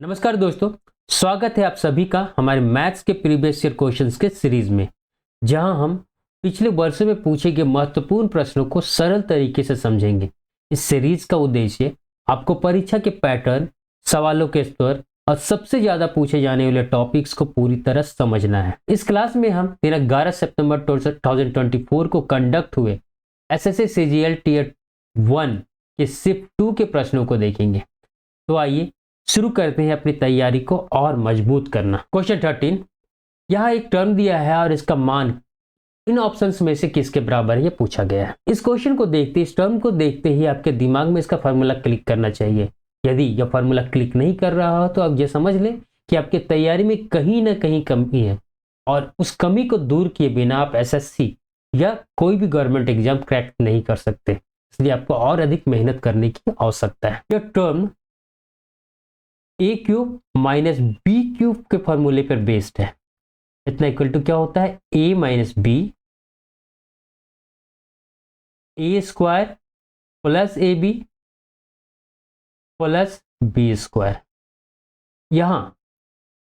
नमस्कार दोस्तों, स्वागत है आप सभी का हमारे मैथ्स के प्रीवियस ईयर क्वेश्चंस के सीरीज में, जहां हम पिछले वर्षों में पूछे गए महत्वपूर्ण प्रश्नों को सरल तरीके से समझेंगे। इस सीरीज का उद्देश्य आपको परीक्षा के पैटर्न, सवालों के स्तर और सबसे ज्यादा पूछे जाने वाले टॉपिक्स को पूरी तरह समझना है। इस क्लास में हम दिनांक 11 सितंबर 2024 को कंडक्ट हुए एसएससी सीजीएल टीयर 1 के शिफ्ट 2 के प्रश्नों को देखेंगे। तो आइए शुरू करते हैं अपनी तैयारी को और मजबूत करना। क्वेश्चन 13, यहाँ एक टर्म दिया है और इसका मान इन ऑप्शंस में से किसके बराबर है, ये पूछा गया है। इस क्वेश्चन को देखते, इस टर्म को देखते ही आपके दिमाग में इसका फार्मूला क्लिक करना चाहिए। यदि यह फार्मूला क्लिक नहीं कर रहा हो तो आप ये समझ लें कि आपकी तैयारी में कहीं ना कहीं कमी है और उस कमी को दूर किए बिना आप एसएससी या कोई भी गवर्नमेंट एग्जाम क्रैक नहीं कर सकते। इसलिए आपको और अधिक मेहनत करने की आवश्यकता है। यह टर्म ए क्यूब माइनस बी क्यूब के फॉर्मूले पर बेस्ड है। इतना इक्वल टू क्या होता है, A minus B A square plus A B plus B square. यहां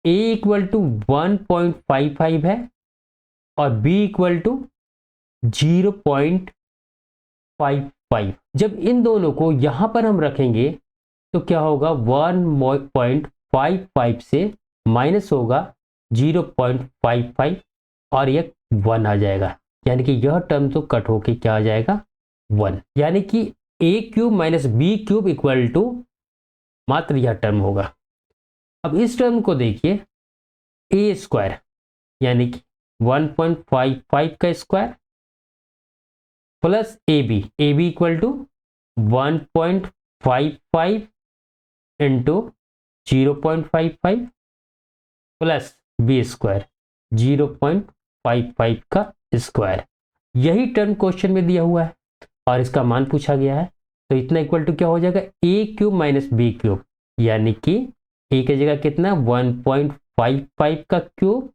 ए इक्वल टू 1.55 है और बी इक्वल टू 0.55। जब इन दोनों को यहां पर हम रखेंगे तो क्या होगा, 1.55 से माइनस होगा 0.55 और ये 1 आ जाएगा। यानी कि यह टर्म तो कट होके क्या आ जाएगा, 1। यानी कि A cube minus B cube equal to मात्र यह टर्म होगा। अब इस टर्म को देखिए, ए स्क्वायर यानी कि 1.55 का square plus A B equal to 1.55 into 0.55 plus B square 0.55 का स्क्वायर। यही टर्म क्वेश्चन में दिया हुआ है और इसका मान पूछा गया है। तो इतना इक्वल टू क्या हो जाएगा, ए क्यूब माइनस बी क्यूब, यानी कि ए की जगह कितना 1.55 का क्यूब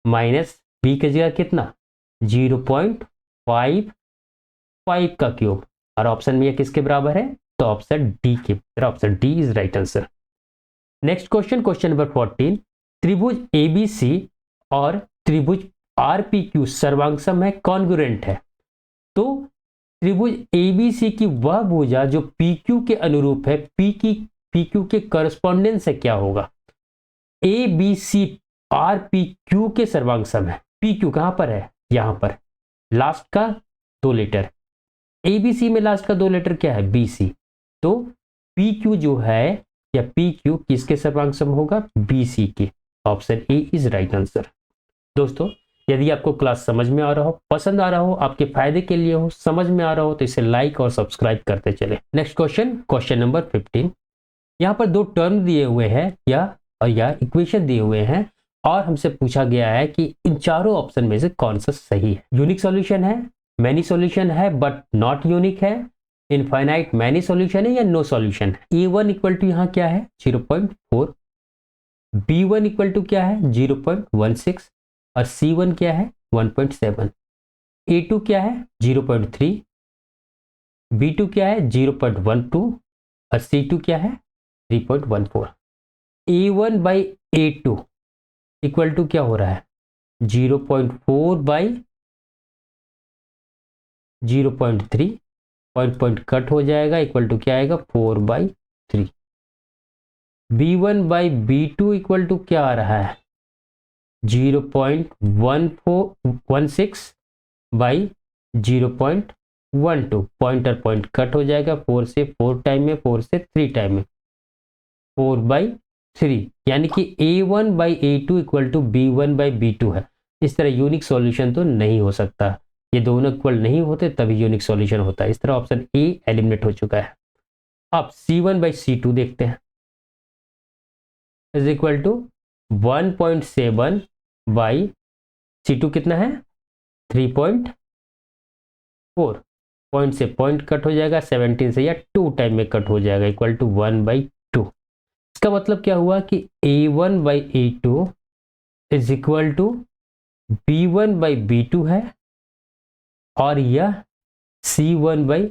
माइनस बी की जगह कितना 0.55 का क्यूब। और ऑप्शन में यह किसके बराबर है, तो ऑप्शन डी के, option D is right answer. Next question, question number 14, त्रिभुज एबीसी और त्रिभुज आरपीक्यू सर्वांगसम है, कॉन्ग्रुएंट है। तो त्रिभुज एबीसी की वह भुजा जो पीक्यू के अनुरूप है, पीक्यू के करस्पॉन्डेंस से क्या होगा, एबीसी आरपीक्यू के सर्वांगसम है। पीक्यू कहां पर है, यहां पर लास्ट का 2 लेटर, एबीसी में लास्ट का 2 लेटर क्या है, बीसी। तो पी क्यू जो है या पी क्यू किसके सर्वांगसम होगा, बीसी के। Option A is right answer. दोस्तों, यदि आपको क्लास समझ में आ रहा हो, पसंद आ रहा हो, आपके फायदे के लिए हो, समझ में आ रहा हो, तो इसे लाइक और सब्सक्राइब करते चले। नेक्स्ट क्वेश्चन, क्वेश्चन नंबर 15, यहाँ पर 2 टर्म दिए हुए हैं या इक्वेशन दिए हुए हैं और हमसे पूछा गया है कि इन चारों ऑप्शन में से कौन सा सही है। यूनिक सॉल्यूशन है, मैनी सॉल्यूशन है बट नॉट यूनिक है, इनफाइनाइट मैनी सॉल्यूशन है या नो सॉल्यूशन है। ए1 इक्वल टू यहाँ क्या है 0.4, बी1 इक्वल टू क्या है 0.16 और C1 क्या है 1.7, A2 क्या है 0.3, B2 क्या है 0.12 और C2 क्या है 3.14। A1 by A2 equal to क्या हो रहा है 0.4 बाई 0.3, पॉइंट कट हो जाएगा, इक्वल टू क्या आएगा 4/3। B1 by B2 equal to क्या आ रहा है 0.16 बाई 0.12, पॉइंट कट हो जाएगा, 4 से 4 टाइम में, 4 से 3 टाइम में, 4/3। यानी कि A1 by A2 equal to B1 by B2 है। इस तरह यूनिक सॉल्यूशन तो नहीं हो सकता, ये दोनों इक्वल नहीं होते तभी यूनिक सॉल्यूशन होता है। इस तरह ऑप्शन ए एलिमिनेट हो चुका है। अब C1 बाई C2 देखते हैं, is equal to 1.7 by C2 कितना है 3.4, पॉइंट से पॉइंट कट हो जाएगा, 17 से या 2 टाइम में कट हो जाएगा, इक्वल टू 1/2। इसका मतलब क्या हुआ कि A1 by A2 is equal to B1 by B2 है और यह C1 बाई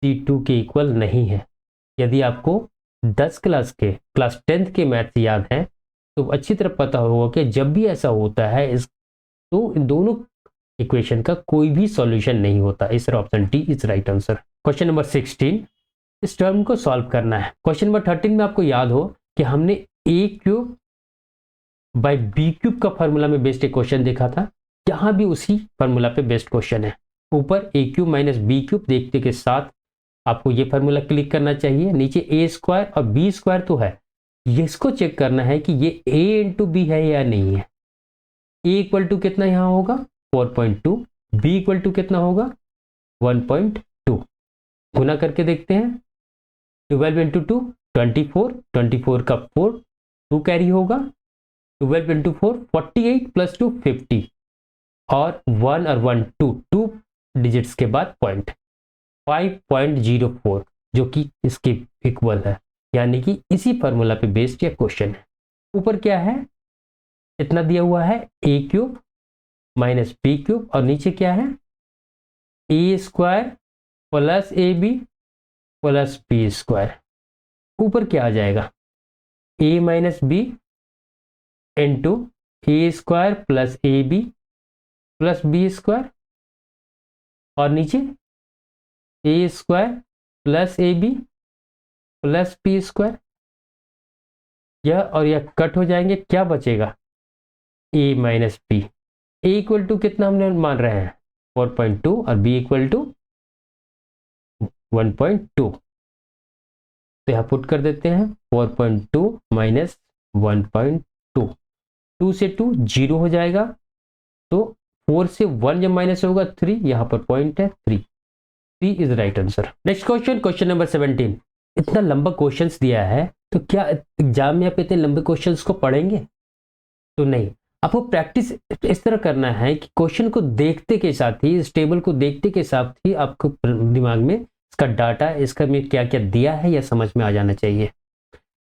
C2 के इक्वल नहीं है। यदि आपको 10 क्लास के क्लास 10th के मैथ्स याद है तो अच्छी तरह पता होगा कि जब भी ऐसा होता है इस तो इन दोनों इक्वेशन का कोई भी सॉल्यूशन नहीं होता। इस option D is right answer. Question number 16, इस टर्म को सॉल्व करना है। क्वेश्चन नंबर 13 में आपको याद हो कि हमने ए क्यूब बाई बी क्यूब का फॉर्मूला में बेस्ड एक क्वेश्चन देखा था, यहाँ भी उसी फॉर्मूला पे बेस्ड क्वेश्चन है। ऊपर ए क्यूब माइनस बी क्यूब देखते के साथ आपको ये फॉर्मूला क्लिक करना चाहिए, नीचे ए स्क्वायर और बी स्क्वायर तो है, इसको चेक करना है कि ये ए इंटू बी है या नहीं है। ए इक्वल टू कितना यहाँ होगा 4.2, बी इक्वल टू कितना होगा 1.2। गुना करके देखते हैं, 12 इंटू 2 24, 24 का 4 2 कैरी होगा, 12 इंटू 4 48 प्लस 2 50 और 1 और 1 2 डिजिट्स के बाद पॉइंट 5.04 जो कि इसके इक्वल है, यानी कि इसी फॉर्मूला पे बेस्ड ये क्वेश्चन है। ऊपर क्या है, इतना दिया हुआ है A cube minus B cube और नीचे क्या है A square plus A B plus B square. ऊपर क्या आ जाएगा A minus B into A square plus A B plus B square और नीचे A square plus A B plus B square. यह और यह कट हो जाएंगे, क्या बचेगा A minus B. A equal to कितना हमने मान रहे हैं 4.2 और बी इक्वल टू 1.2, तो यहाँ पुट कर देते हैं 4.2 माइनस 1.2, 2 से 2 0 हो जाएगा, तो 4 से 1 जब माइनस होगा 3, यहाँ पर पॉइंट है 3 is right answer. Next question, question number 17। इतना लंबा क्वेश्चंस दिया है तो क्या एग्जाम में आप इतने लंबे क्वेश्चंस को पढ़ेंगे? तो नहीं, आपको प्रैक्टिस इस तरह करना है कि क्वेश्चन को देखते के साथ ही, इस टेबल को देखते के साथ ही आपको दिमाग में इसका डाटा, इसका में क्या क्या दिया है यह समझ में आ जाना चाहिए।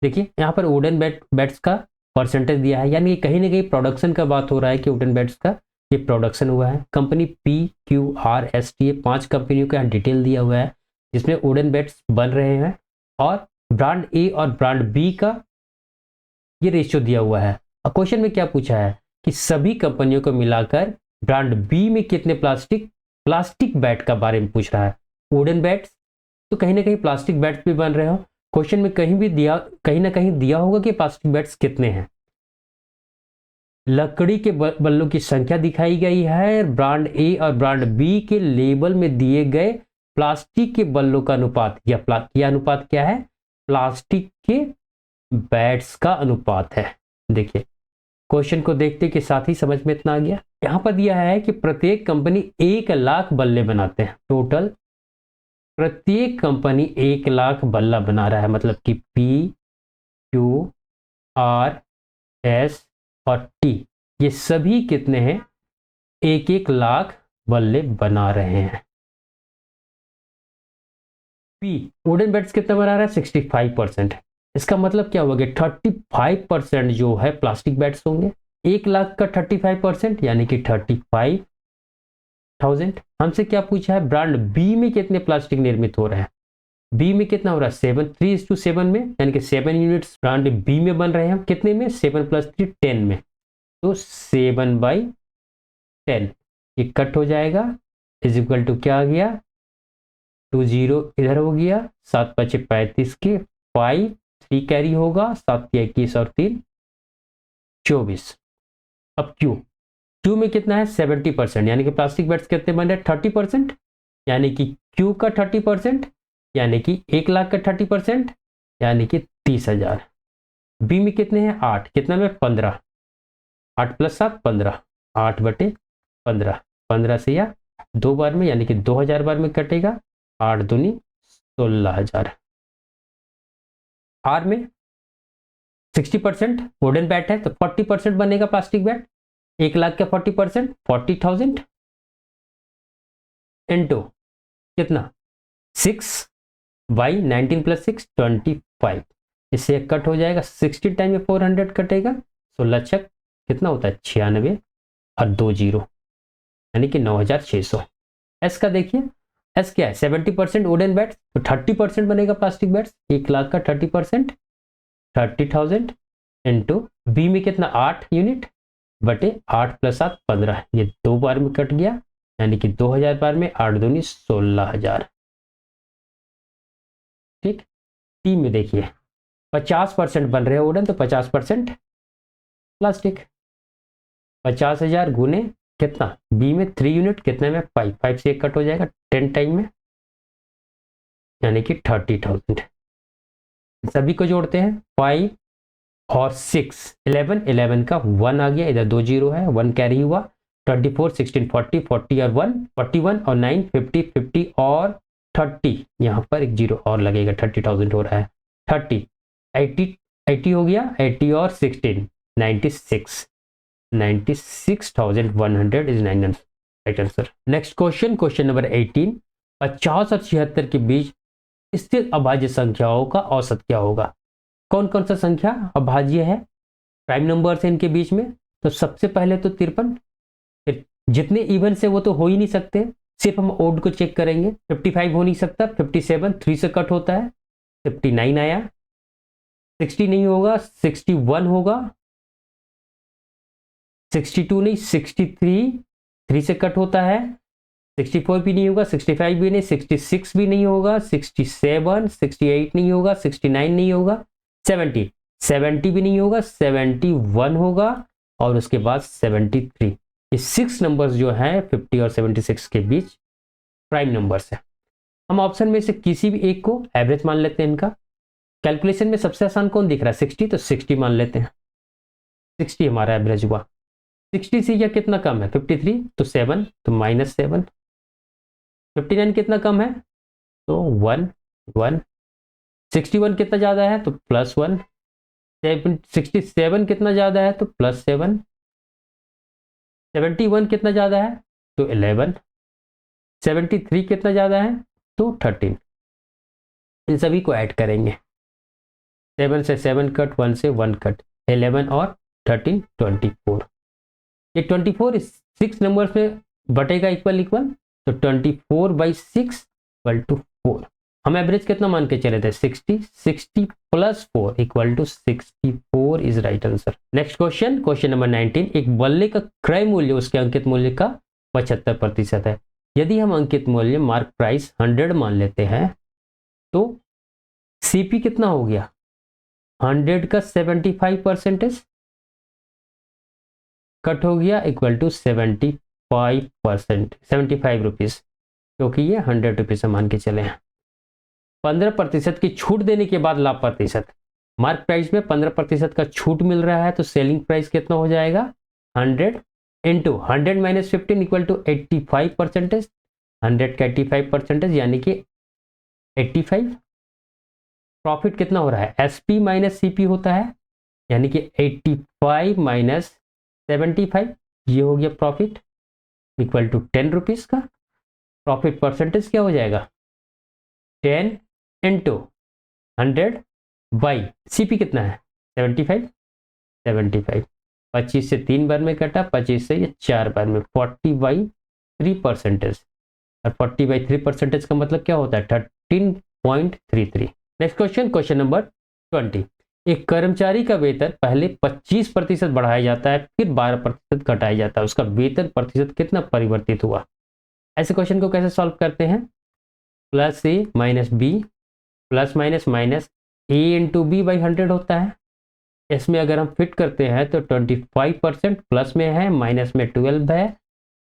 देखिए यहाँ पर वुडन बैट्स का परसेंटेज दिया है, यानी कहीं ना कहीं प्रोडक्शन का बात हो रहा है कि वुडन बैट्स का ये प्रोडक्शन हुआ है। Company P Q R S T, ये 5 कंपनियों का डिटेल दिया हुआ है जिसमें वुडन बैट्स बन रहे हैं, और ब्रांड ए और ब्रांड बी का ये रेशियो दिया हुआ है। और क्वेश्चन में क्या पूछा है कि सभी कंपनियों को मिलाकर ब्रांड बी में कितने प्लास्टिक बैट का बारे में पूछ रहा है। वुडन बैट्स तो कहीं ना कहीं प्लास्टिक बैट्स भी बन रहे हो, क्वेश्चन में कहीं ना कहीं दिया होगा कि प्लास्टिक बैट्स कितने हैं। लकड़ी के बल्लों की संख्या दिखाई गई है, ब्रांड ए और ब्रांड बी के लेबल में दिए गए प्लास्टिक के बल्लों का अनुपात, यह अनुपात क्या है, प्लास्टिक के बैट्स का अनुपात है। देखिए क्वेश्चन को देखते के साथ ही समझ में इतना आ गया। यहां पर दिया है कि प्रत्येक कंपनी 1 लाख बल्ले बनाते हैं, टोटल प्रत्येक कंपनी 1 लाख बल्ला बना रहा है, मतलब कि पी क्यू आर एस और टी ये सभी कितने हैं, 1 लाख बल्ले बना रहे हैं। पी वुडन बैट्स कितना बना रहा है 65%, इसका मतलब क्या होगा 35% जो है प्लास्टिक बैट्स होंगे। 1 लाख का 35% यानी कि 35,000। हमसे क्या पूछा है ब्रांड बी में कितने प्लास्टिक निर्मित हो रहे हैं, बी में कितना हो रहा है 7, 3:7 में, यानी कि 7 यूनिट्स ब्रांड बी में बन रहे हैं। कितने में 7 + 3 10 में, तो 7/10 ये कट हो जाएगा, इज इक्वल टू क्या आ गया 2 0 इधर हो गया, 7 × 5 = 35 के 5 3 कैरी होगा, 7 × 21 और 3 24। अब क्यू में कितना है 70%, यानी कि प्लास्टिक बैट्स कितने बन रहे हैं 30%, यानी कि क्यू का 30%, यानी कि 1 लाख का 30%, यानी कि 30,000। बी में कितने हैं 8, कितना में 15, 8 + 7 15, 8/15, 15 से या 2 बार में, यानी कि 2000 बार में कटेगा, 8 दूनी 16,000। आर में 60% वुडन बैट है तो 40% बनेगा प्लास्टिक बैट, 1 लाख का 40% 40,000 इंटू कितना 6/19 + 6 25, इससे कट हो जाएगा, 60 टाइम में 400 कटेगा, 16 छक कितना होता है 96 और 2 0, यानी कि 9,600। एस का देखिए एस क्या है 70% वुडन बैट्स, तो 30% बनेगा प्लास्टिक बैट्स, 1 लाख का 30%, 30,000 इंटू बी में कितना 8 यूनिट बटे 8 + 7 15, ये 2 बार में कट गया, यानी कि 2000 बार में 8 दूनी 16,000। ठीक, टी में देखिए 50% बन रहे हैं वुडन, तो 50% प्लास्टिक, 50,000 गुने कितना, बी में 3 यूनिट, कितने में 5, 5 से 1 कट हो जाएगा 10 टाइम में, यानी कि 30,000। सभी को जोड़ते हैं 5 और 6, 11, 11 का 1 आ गया, इधर 2 जीरो है, 1 कैरी हुआ, 24, 16, 40, 40 और 1, 41 और 9, 50, 50 और 30, यहाँ पर एक जीरो और लगेगा, 30,000 हो रहा है, 30, 80, 80 हो गया, 80 और 16, 96, 96,100 is 9 right answer. Next question, question number 18, 50 और 76 के बीच स्थित अभाज्य संख्याओं का औसत क्या होगा? कौन कौन सा संख्या अभाज्य है, प्राइम नंबर है इनके बीच में? तो सबसे पहले तो 53, फिर जितने इवन से वो तो हो ही नहीं सकते, सिर्फ हम ओड को चेक करेंगे, 55 हो नहीं सकता, 57 3 से कट होता है, 59 आया, 60 नहीं होगा, 61 होगा, 62 नहीं, 63 3 से कट होता है, 64 भी नहीं होगा, 65 भी नहीं, 66 भी नहीं होगा, 67, 68 नहीं होगा, 69 नहीं होगा, 70, 70 भी नहीं होगा, 71 होगा, और उसके बाद 73। ये 6 नंबर्स जो हैं 50 और 76 के बीच प्राइम नंबर्स है। हम ऑप्शन में से किसी भी एक को एवरेज मान लेते हैं इनका। कैलकुलेशन में सबसे आसान कौन दिख रहा है 60, तो 60 मान लेते हैं, 60 हमारा एवरेज हुआ। 60 से यह कितना कम है 53, तो 7, तो -7। 59 कितना कम है, तो 1, 1। 61 कितना ज़्यादा है, तो +1। 67 कितना ज़्यादा है, तो +7। 71 कितना ज़्यादा है, तो 11। 73 कितना ज़्यादा है, तो 13। इन सभी को ऐड करेंगे, 7 से 7 कट, 1 से 1 कट, 11 और 13 24। ये 24 6 नंबर्स में बटेगा इक्वल इक्वल, तो 24/6 = 4। हम एवरेज कितना मान के चले थे 60, 60 + 4 = 64 is right answer. Next question, question number 19, एक बल्ले का क्रय मूल्य उसके अंकित मूल्य का 75% है। यदि हम अंकित मूल्य मार्क प्राइस 100 मान लेते हैं, तो सीपी कितना हो गया 100 का 75% कट हो गया = 75%, 75 रुपीज़, क्योंकि ये 100 रुपीज़ मान के चले हैं। 15% की छूट देने के बाद लाभ प्रतिशत, मार्क प्राइस में 15% का छूट मिल रहा है, तो सेलिंग प्राइस कितना हो जाएगा 100 इंटू 100 - 15 = 85%, 100 का 85%, यानी कि 85। प्रॉफिट कितना हो रहा है एसपी - सीपी होता है, यानी कि 85 - 75, ये हो गया प्रॉफिट = 10 रुपीज़ का। प्रॉफिट परसेंटेज क्या हो जाएगा 10 इंटू 100 / सीपी कितना है 75, 75। 25 से 3 बार में कटा, 25 से ये 4 बार में, 40/3%, और 40/3% का मतलब क्या होता है 13.33। नेक्स्ट क्वेश्चन, क्वेश्चन नंबर 20, एक कर्मचारी का वेतन पहले 25% बढ़ाया जाता है, फिर 12% घटाया जाता है, उसका वेतन प्रतिशत कितना परिवर्तित हुआ? ऐसे क्वेश्चन को कैसे सॉल्व करते हैं, +a - b ± -a × b/100 होता है। इसमें अगर हम फिट करते हैं तो 25% प्लस में है, माइनस में 12 है,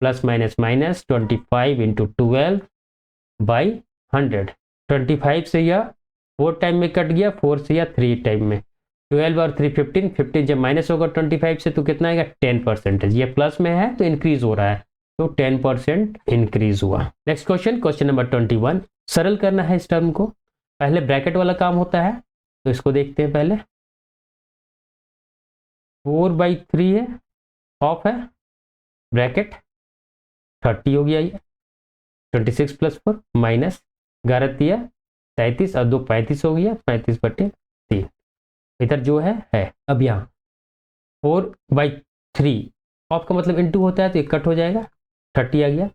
प्लस माइनस माइनस 25 × 12/100। 25 से यह 4 टाइम में कट गया, 4 से यह 3 टाइम में, 12 और 3 15, 15 जब माइनस होगा 25 से तो कितना आएगा 10%। ये प्लस में है तो इंक्रीज हो रहा है, तो 10% इंक्रीज हुआ। नेक्स्ट क्वेश्चन, क्वेश्चन नंबर 21, सरल करना है इस टर्म को, पहले ब्रैकेट वाला काम होता है, तो इसको देखते हैं पहले। 4/3 है, ऑफ है, ब्रैकेट 30 हो गया, ये 26 + 4 माइनस 11 × 37 और 2 35 हो गया, 35/3। इधर जो है अब यहाँ 4/3 ऑफ का मतलब इंटू होता है, तो ये कट हो जाएगा, 30 आ गया,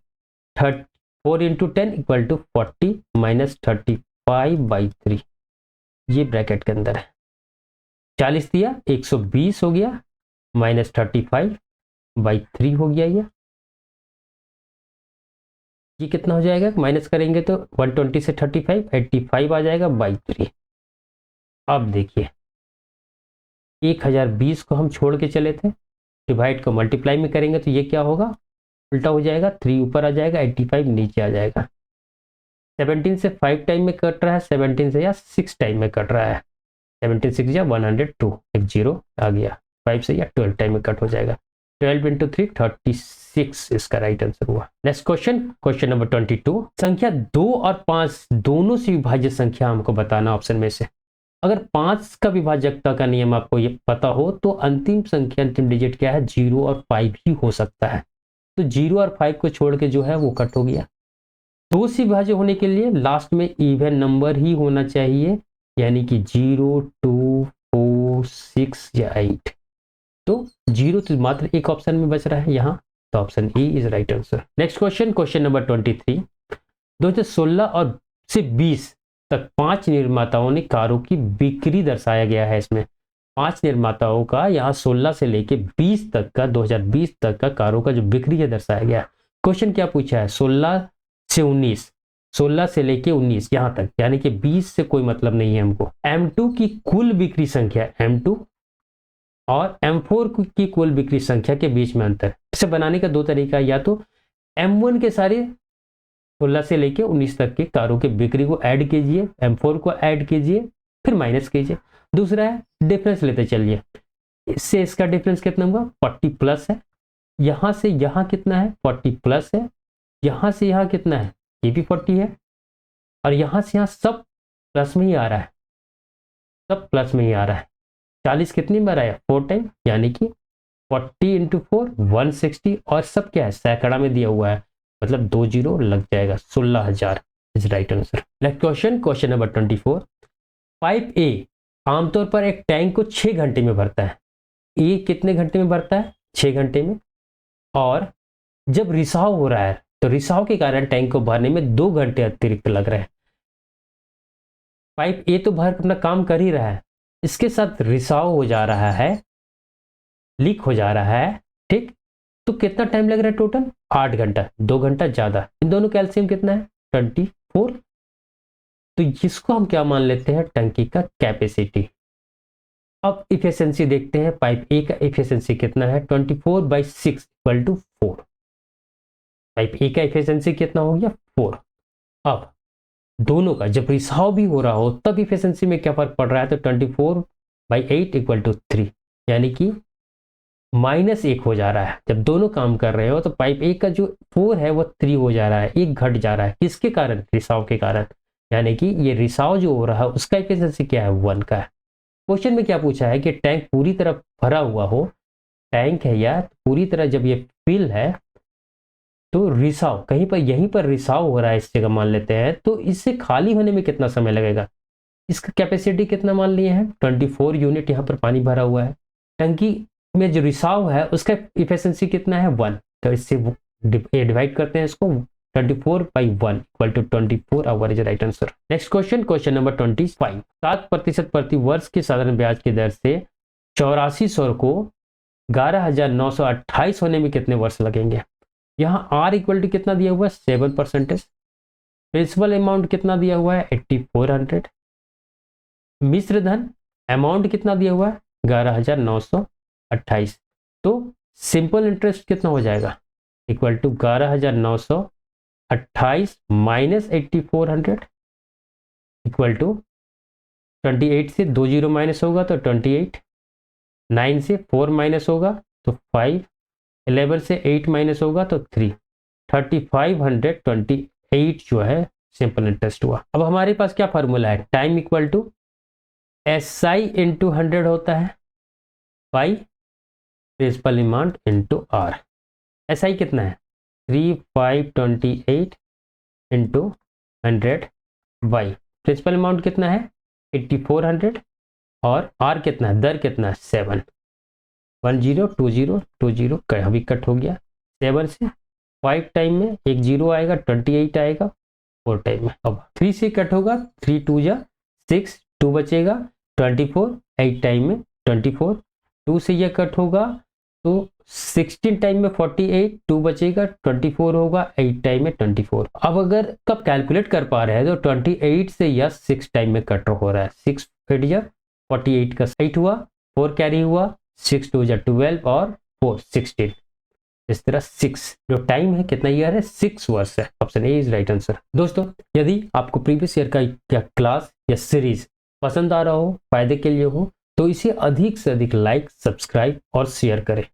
4 इंटू 10 इक्वल टू 40 माइनस 35/3, ये ब्रैकेट के अंदर है। 40 दिया 120 हो गया, माइनस 35/3 हो गया। ये कितना हो जाएगा, माइनस करेंगे तो 120 से 35 85 आ जाएगा बाई 3। अब देखिए 1020 को हम छोड़ के चले थे, डिवाइड को मल्टीप्लाई में करेंगे तो ये क्या होगा, उल्टा हो जाएगा, 3 ऊपर आ जाएगा, 85 नीचे आ जाएगा। 17 से 5 टाइम में कट रहा है, 17 से या 6 टाइम में कट रहा है, 17 6 या 102, एक जीरो आ गया, 5 से या 12 टाइम में कट हो जाएगा। 12 इंटू 3 36 इसका राइट आंसर हुआ। नेक्स्ट क्वेश्चन, क्वेश्चन नंबर 22, संख्या 2 और 5 दोनों से विभाज्य संख्या हमको बताना ऑप्शन में से। अगर 5 का विभाजकता का नियम आपको ये पता हो तो अंतिम संख्या, अंतिम डिजिट क्या है, 0 और 5 ही हो सकता है। तो 0 और 5 को छोड़ के जो है वो कट हो गया। 2 से विभाज्य होने के लिए लास्ट में इवन नंबर ही होना चाहिए, यानी कि 0 2 4 6 या 8। तो 0 तो मात्र एक ऑप्शन में बच रहा है यहाँ, तो option A is right answer. Next question, question number 23, 2016 और से 20 तक 5 निर्माताओं ने कारों की बिक्री दर्शाया गया है। इसमें 5 निर्माताओं का यहाँ 16 से लेके 20 तक का, 2020 तक का कारों का जो बिक्री है दर्शाया गया है। क्वेश्चन क्या पूछा है, 16 से 19, 16 से लेके 19 यहाँ तक, यानी कि 20 से कोई मतलब नहीं है हमको। M2 की कुल बिक्री संख्या, M2 और M4 की कुल बिक्री संख्या के बीच में अंतर। इसे बनाने का 2 तरीका, या तो M1 के सारे 16 से लेके 19 तक के कारों के बिक्री को ऐड कीजिए, M4 को ऐड कीजिए, फिर माइनस कीजिए। दूसरा है डिफरेंस लेते चलिए, इससे इसका डिफरेंस कितना होगा, 40 प्लस है, यहां से यहां कितना है, 40 प्लस है, यहां से यहां कितना है, ये भी 40 है, और यहां से यहां सब प्लस में ही आ रहा है, सब प्लस में ही आ रहा है। 40 कितनी बार आया, 4 टाइम, यानी कि 40 इंटू 4 160, और सब क्या है, सैकड़ा में दिया हुआ है, मतलब 2 जीरो लग जाएगा, 16,000 is right answer. Next question, question number 24, pipe ए आमतौर पर एक टैंक को 6 घंटे में भरता है। ए कितने घंटे में भरता है, 6 घंटे में। और जब रिसाव हो रहा है तो रिसाव के कारण टैंक को भरने में 2 घंटे अतिरिक्त लग रहे हैं। पाइप ए तो भर अपना काम कर ही रहा है, इसके साथ रिसाव हो जा रहा है, लीक हो जा रहा है, ठीक, तो कितना टाइम लग रहा है टोटल, 8 घंटा, 2 घंटा ज्यादा। इन दोनों का एलसीएम कितना है, 24। तो इसको हम क्या मान लेते हैं, टंकी का कैपेसिटी। अब इफिशिएंसी देखते हैं, पाइप ए का इफिशिएंसी कितना है, 24/6 इक्वल टू 4। पाइप ए का इफिशिएंसी कितना हो गया, 4। अब दोनों का जब रिसाव भी हो रहा हो तब इफिशिएंसी में क्या फर्क पड़ रहा है, तो 24/8 इक्वल टू 3, यानी कि -1 हो जा रहा है। जब दोनों काम कर रहे हो तो पाइप ए का जो 4 है वो 3 हो जा रहा है, 1 घट जा रहा है, किसके कारण, रिसाव के कारण, यानी कि ये रिसाव जो हो रहा है उसका एफिशिएंसी क्या है, 1 का है। क्वेश्चन में क्या पूछा है कि टैंक पूरी तरह भरा हुआ हो, टैंक है या पूरी तरह जब ये फिल है तो रिसाव कहीं पर, यहीं पर रिसाव हो रहा है इस जगह मान लेते हैं, तो इससे खाली होने में कितना समय लगेगा। इसका कैपेसिटी कितना मान लिए हैं, 24 यूनिट यहाँ पर पानी भरा हुआ है, टंकी में जो रिसाव है उसका इफिशिएंसी कितना है, 1। तो इससे डिवाइड करते हैं इसको, 24/1 equal to 24 hour is right answer. Next question, question number 25, 7% प्रति वर्ष की साधारण ब्याज की दर से 8400 को 11,928 होने में कितने वर्ष लगेंगे। यहाँ आर इक्वल टू कितना दिया हुआ है, 7%। प्रिंसिपल अमाउंट कितना दिया हुआ है, 8400। मिश्र धन अमाउंट कितना दिया हुआ है, 11,928। तो सिंपल इंटरेस्ट कितना हो जाएगा, equal to 11,928 minus 8400 equal to 28 से 2 जीरो माइनस होगा तो 28, 9 से 4 माइनस होगा तो 5, 11 से 8 माइनस होगा तो 3, 3528 जो है सिंपल इंटरेस्ट हुआ। अब हमारे पास क्या फार्मूला है, time equal to SI into 100 होता है by principal amount into R. SI कितना है, 3528 इंटू 100 बाई प्रिंसिपल अमाउंट कितना है, 8400, और आर कितना है, दर कितना है, 7। 10 20 20 का अभी कट हो गया, 7 से 5 टाइम में, एक 0 आएगा, 28 आएगा 4 टाइम में। अब 3 से कट होगा, 3 2 जा 6, 2 बचेगा 24, 8 टाइम में 24। 2 से यह कट होगा तो 16 टाइम में 48, 2 बचेगा 24 होगा, 8 टाइम में 24। अब अगर कब कैलकुलेट कर पा रहे हैं तो 28 से यह 6 टाइम में कट हो रहा है। 6 8 जा 48 का 8 हुआ, 4 कैरी हुआ, 6 2 जा 12 और 4 16। इस तरह 6 जो टाइम है कितना ईयर है, 6 वर्ष है। Option A is right answer. दोस्तों यदि आपको प्रीवियस ईयर का क्लास या सीरीज पसंद आ रहा हो, फायदे के लिए हो, तो इसे अधिक से अधिक लाइक, सब्सक्राइब और शेयर करें।